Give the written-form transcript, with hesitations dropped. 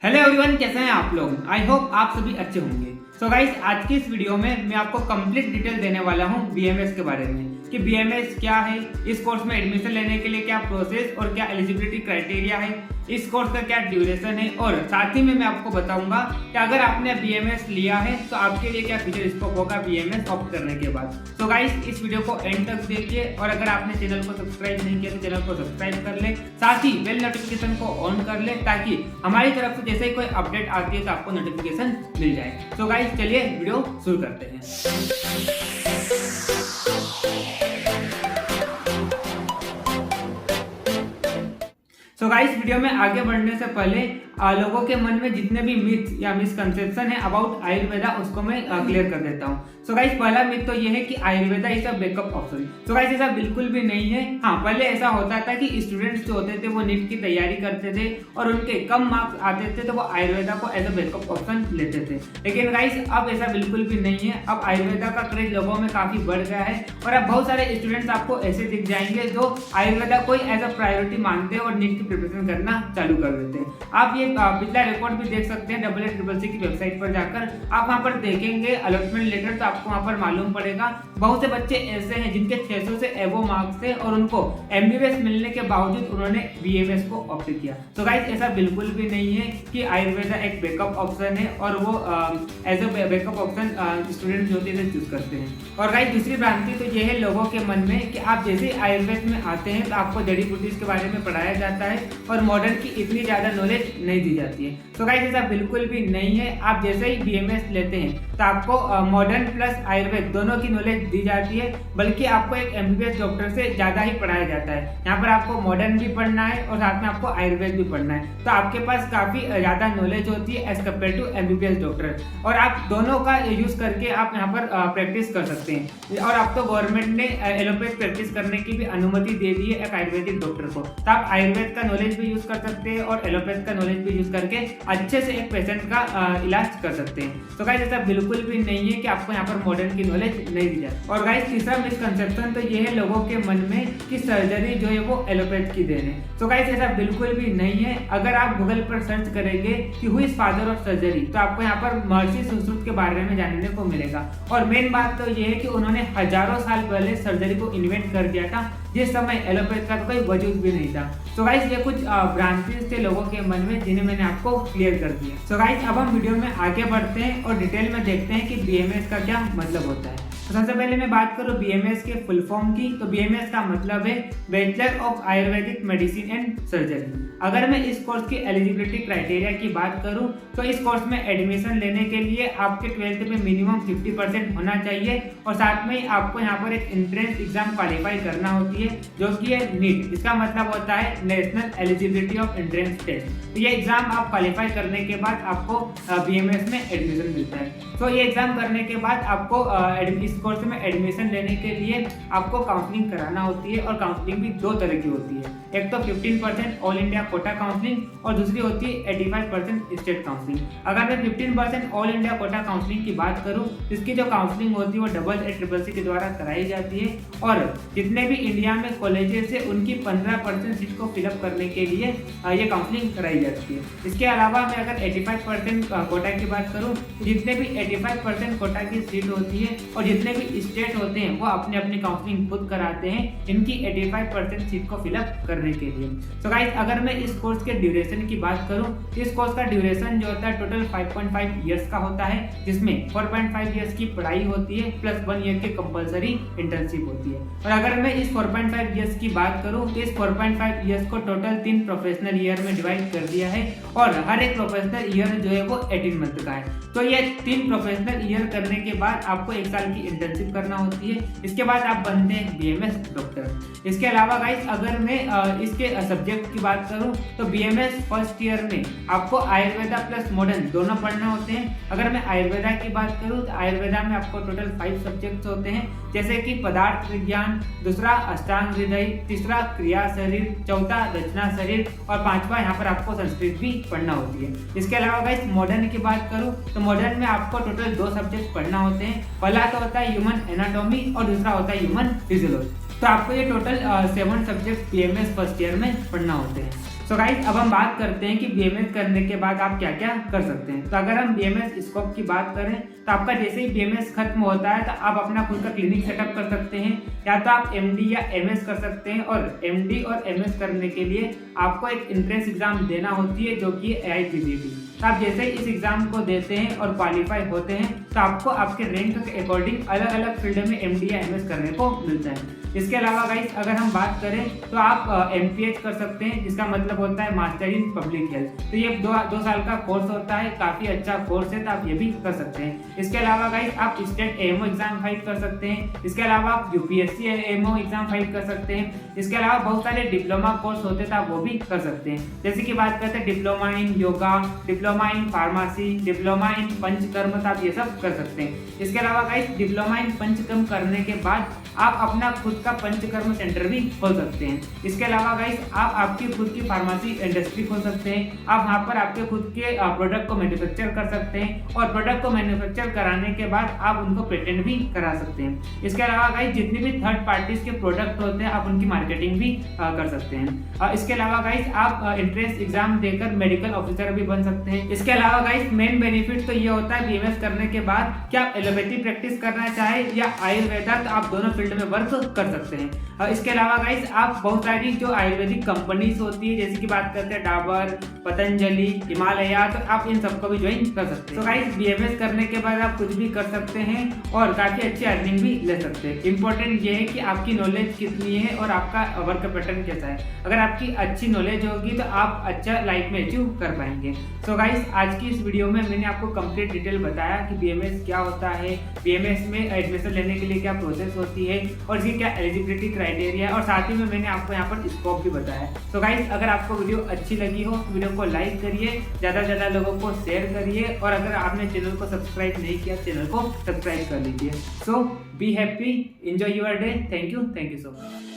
Hello everyone, कैसे हैं आप लोग। आई होप आप सभी अच्छे होंगे। सो गाइस, आज की इस वीडियो में मैं आपको कंप्लीट डिटेल देने वाला हूं बीएमएस के बारे में कि बीएमएस क्या है, इस कोर्स में एडमिशन लेने के लिए क्या प्रोसेस और क्या एलिजिबिलिटी क्राइटेरिया है, इस कोर्स का क्या ड्यूरेशन है, और साथ ही में मैं आपको बताऊंगा कि अगर आपने बीएमएस लिया है तो आपके लिए क्या फ्यूचर स्कोप होगा बीएमएस ऑप्ट करने के बाद। सो गाइस, इस वीडियो को एंड तक देखिए और अगर आपने चैनल को सब्सक्राइब नहीं किया तो चैनल को सब्सक्राइब कर ले, साथ ही बेल नोटिफिकेशन को ऑन कर ले ताकि हमारी तरफ से जैसे ही कोई अपडेट आती है तो आपको नोटिफिकेशन मिल जाए। सो गाइस, चलिए वीडियो शुरू करते हैं। सो गाइस, वीडियो में आगे बढ़ने से पहले लोगों के मन में जितने भी मिथ या मिसकंसेप्शन है अबाउट आयुर्वेदा उसको मैं क्लियर कर देता हूँ। सो गाइस, पहला मिथ तो ये है कि Ayurveda is a backup option. So guys, ऐसा बिल्कुल भी नहीं है। हाँ, पहले ऐसा होता था कि स्टूडेंट्स जो होते थे वो नीट की तैयारी करते थे और उनके कम मार्क्स आते थे तो वो आयुर्वेदा को एज अ बैकअप ऑप्शन लेते थे। लेकिन गाइस, अब ऐसा बिल्कुल भी नहीं है। अब आयुर्वेदा का क्रेज लोगों में काफी बढ़ गया है और अब बहुत सारे स्टूडेंट्स आपको ऐसे दिख जाएंगे जो आयुर्वेदा को एज अ प्रायोरिटी मानते हैं और नीट की प्रिपरेशन करना चालू कर देते हैं। आप ये पिछला रिकॉर्ड भी देख सकते हैं AACCC की वेबसाइट पर जाकर। आप वहां पर देखेंगे अलॉटमेंट लेटर तो आपको वहां पर मालूम पड़ेगा बहुत से बच्चे ऐसे हैं जिनके 600 से एबो मार्क्स थे और उनको एमबीबीएस मिलने के बावजूद उन्होंने बीएमएस को ऑप्ट किया। तो गाइस, ऐसा बिल्कुल भी नहीं है कि आयुर्वेदा एक बैकअप ऑप्शन है और वो as a backup option student जो होते हैं चूज करते हैं। और गाइस, दूसरी भ्रांति तो ये है लोगों के मन में कि आप जैसे आयुर्वेद में आते हैं तो आपको जड़ी बूटीज के बारे में पढ़ाया जाता है और मॉडर्न की इतनी ज्यादा नॉलेज नहीं दी जाती है। तो गाइस, ऐसा बिल्कुल भी नहीं है। आप जैसे ही बीएमएस लेते हैं तो आपको मॉडर्न प्लस आयुर्वेद दोनों की नॉलेज दी जाती है, बल्कि आपको एक एमबीबीएस डॉक्टर से ज्यादा ही पढ़ाया जाता है। यहाँ पर आपको मॉडर्न भी पढ़ना है और साथ में आपको आयुर्वेद भी पढ़ना है, तो आपके पास काफी ज्यादा नॉलेज होती है as compare to MBBS doctor. और आप दोनों का यूज करके आप यहाँ पर प्रैक्टिस कर सकते हैं। और अब तो गवर्नमेंट ने एलोपैथ प्रैक्टिस करने की भी अनुमति दे दी है एक आयुर्वेदिक डॉक्टर को, तो आप आयुर्वेद का नॉलेज भी यूज कर सकते हैं और एलोपैथ का नॉलेज भी यूज करके अच्छे से एक पेशेंट का इलाज कर सकते हैं। तो गाइस, ऐसा बिल्कुल भी नहीं है कि आपको यहाँ पर मॉडर्न की नॉलेज नहीं दी जाए। और गाइस, तीसरा मिसकंसेप्शन तो ये है लोगों के मन में कि सर्जरी जो है वो एलोपैथ की देन है। तो गाइस, ऐसा बिल्कुल भी नहीं है। अगर आप गूगल पर सर्च करेंगे कि who is father of surgery तो आपको यहाँ पर महर्षि सुश्रुत के बारे में जानने को मिलेगा। और मेन बात तो ये है कि उन्होंने हजारों साल पहले सर्जरी को इन्वेंट कर दिया था, जिस समय एलोपैथ का कोई वजूद भी नहीं था। तो गाइस, ये कुछ भ्रांति थे लोगों के मन में जिन्हें मैंने आपको क्लियर कर दिया। सो गाइस, अब हम वीडियो में आगे बढ़ते हैं और डिटेल में देखते हैं कि बीएमएस का क्या मतलब होता है। तो सबसे पहले मैं बात करूं बीएमएस के फुल फॉर्म की, तो बीएमएस का मतलब है bachelor of Ayurvedic medicine and surgery. अगर मैं इस कोर्स की एलिजिबिलिटी क्राइटेरिया की बात करूं तो इस कोर्स में एडमिशन लेने के लिए आपके 12th में मिनिमम 50% होना चाहिए और साथ में आपको यहाँ पर एक एंट्रेंस एग्जाम क्वालिफाई करना होती है जो कि है नीट। इसका मतलब होता है national eligibility of entrance test. तो ये एग्जाम आप क्वालिफाई करने के बाद आपको बीएमएस में एडमिशन मिलता है। तो ये एग्जाम करने के बाद आपको इस कोर्स में एडमिशन लेने के लिए आपको काउंसलिंग कराना होती है और काउंसलिंग भी दो तरह की होती है। एक तो 15% ऑल इंडिया कोटा काउंसलिंग और दूसरी होती है 85% स्टेट काउंसलिंग। अगर मैं 15% ऑल इंडिया कोटा काउंसलिंग की बात करूं, इसकी जो काउंसलिंग होती है वो AACCC के द्वारा कराई जाती है और जितने भी इंडिया में कॉलेजेस है उनकी 15% सीट को फिलअप करने के लिए ये काउंसलिंग कराई जाती है। इसके अलावा मैं अगर 85% कोटा की बात करूँ, जितने भी 85% कोटा की सीट होती है और जितने भी स्टेट होते हैं वो अपने अपनी काउंसलिंग खुद कराते हैं इनकी 85% सीट को फिलअप करने के लिए। तो गाइस, अगर मैं इस कोर्स के ड्यूरेशन की बात करूं, इस कोर्स का ड्यूरेशन जो होता है टोटल 5.5 इयर्स का होता है, जिसमें 4.5 इयर्स की पढ़ाई होती है प्लस 1 ईयर की कंपलसरी इंटर्नशिप होती है। और अगर मैं इस 4.5 इयर्स की बात करूं तो इस 4.5 इयर्स को टोटल 3 प्रोफेशनल ईयर में डिवाइड कर दिया है और हर एक प्रोफेशनल ईयर जो है वो 18 मंथ का है। तो ये 3 प्रोफेशनल ईयर करने के बाद आपको 1 साल की इंटर्नशिप करना होती है। इसके बाद आप बनते हैं बीएमएस डॉक्टर। इसके अलावा गाइस, अगर मैं इसके सब्जेक्ट की बात करूं तो बीएमएस फर्स्ट ईयर में आपको आयुर्वेदा प्लस मॉडर्न दोनों पढ़ना होते हैं। अगर मैं आयुर्वेदा की बात करूं तो आयुर्वेदा में आपको टोटल 5 सब्जेक्ट्स होते हैं, जैसे कि पदार्थ विज्ञान, दूसरा अष्टांग हृदय, तीसरा क्रिया शरीर, चौथा रचना शरीर और पांचवा यहाँ पर आपको संस्कृत भी पढ़ना होती है। इसके अलावा गाइस, मॉडर्न की बात करूं तो मॉडर्न में आपको टोटल 2 सब्जेक्ट पढ़ना होते हैं। पहला तो होता है ह्यूमन एनाटॉमी और दूसरा होता है ह्यूमन फिजियोलॉजी। तो आपको ये total 7 subject BMS first year में पढ़ना होते हैं। सो गाइस अब हम बात करते हैं कि बीएमएस करने के बाद आप क्या क्या कर सकते हैं। तो अगर हम बीएमएस स्कोप की बात करें तो आपका जैसे ही बीएमएस खत्म होता है तो आप अपना खुद का क्लिनिक सेटअप कर सकते हैं, या तो आप एमडी या एमएस कर सकते हैं। और एमडी और एमएस करने के लिए आपको एक एंट्रेंस एग्जाम देना होती है जो कि AIPPT। तो आप जैसे ही इस एग्जाम को देते हैं और क्वालिफाई होते हैं तो आपको आपके रैंक के अकॉर्डिंग अलग अलग फील्ड में एमडी या एमएस करने को मिलता है। इसके अलावा गाइस अगर हम बात करें तो आप MPH कर सकते हैं, जिसका मतलब होता है मास्टर इन पब्लिक हेल्थ। तो ये 2 साल का कोर्स होता है, काफी अच्छा कोर्स है, तो आप ये भी कर सकते हैं। इसके अलावा गाइस आप स्टेट AMO एग्जाम फाइट कर सकते हैं। इसके अलावा आप UPSC AMO एग्जाम फाइट कर सकते हैं। इसके अलावा बहुत सारे डिप्लोमा कोर्स होते हैं, तो आप वो भी कर सकते हैं। जैसे कि बात करते हैं diploma in yoga, diploma in pharmacy, diploma in panchakarma, तो आप ये सब कर सकते हैं। इसके अलावा गाइस डिप्लोमा इन पंचकर्म करने के बाद आप अपना खुद का पंचकर्म सेंटर भी खोल सकते हैं। इसके अलावा गाइस आप आपकी खुद की फार्मेसी इंडस्ट्री खोल सकते हैं। आप वहाँ पर आपके खुद के प्रोडक्ट को मैन्युफैक्चर कर सकते हैं, और प्रोडक्ट को मैन्युफैक्चर कराने के बाद आप उनको पेटेंट भी करा सकते हैं। इसके अलावा गाइस जितने भी थर्ड पार्टीज के प्रोडक्ट होते हैं आप उनकी मार्केटिंग भी कर सकते हैं। इसके अलावा गाइस आप एंट्रेंस एग्जाम देकर मेडिकल ऑफिसर भी बन सकते हैं। इसके अलावा गाइस मेन बेनिफिट तो ये होता है बीएमएस करने के बाद कि आप एलोपैथी प्रैक्टिस करना चाहे या आयुर्वेदा, तो आप दोनों फील्ड में वर्क कर सकते हैं। इसके अलावा गाइस आप बहुत सारी जो आयुर्वेदिक कंपनीज होती है, जैसे कि बात करते हैं डाबर, पतंजलि, हिमालय, तो आप इन सबको भी ज्वाइन कर सकते हैं। तो गाइस बीएमएस करने के बाद आप कुछ भी कर सकते हैं और काफी अच्छी अर्निंग भी ले सकते हैं। इंपॉर्टेंट ये है कि आपकी नॉलेज कितनी है और आपका वर्क पैटर्न कैसा है। अगर आपकी अच्छी नॉलेज होगी तो आप अच्छा लाइफ में अचीव कर पाएंगे। तो गाइस आज की इस वीडियो में मैंने आपको कंप्लीट डिटेल बताया कि बीएमएस क्या होता है, बीएमएस में एडमिशन लेने के लिए क्या प्रोसेस होती है और इसकी क्या एलिजिबिलिटी क्राइटेरिया है, और साथ ही में मैंने आपको यहाँ पर स्कोप भी बताया। तो गाइस अगर आपको वीडियो अच्छी लगी हो तो वीडियो को लाइक करिए, ज़्यादा से ज़्यादा लोगों को शेयर करिए, और अगर आपने चैनल को सब्सक्राइब नहीं किया चैनल को सब्सक्राइब कर लीजिए। So be happy, enjoy your day. Thank you so much.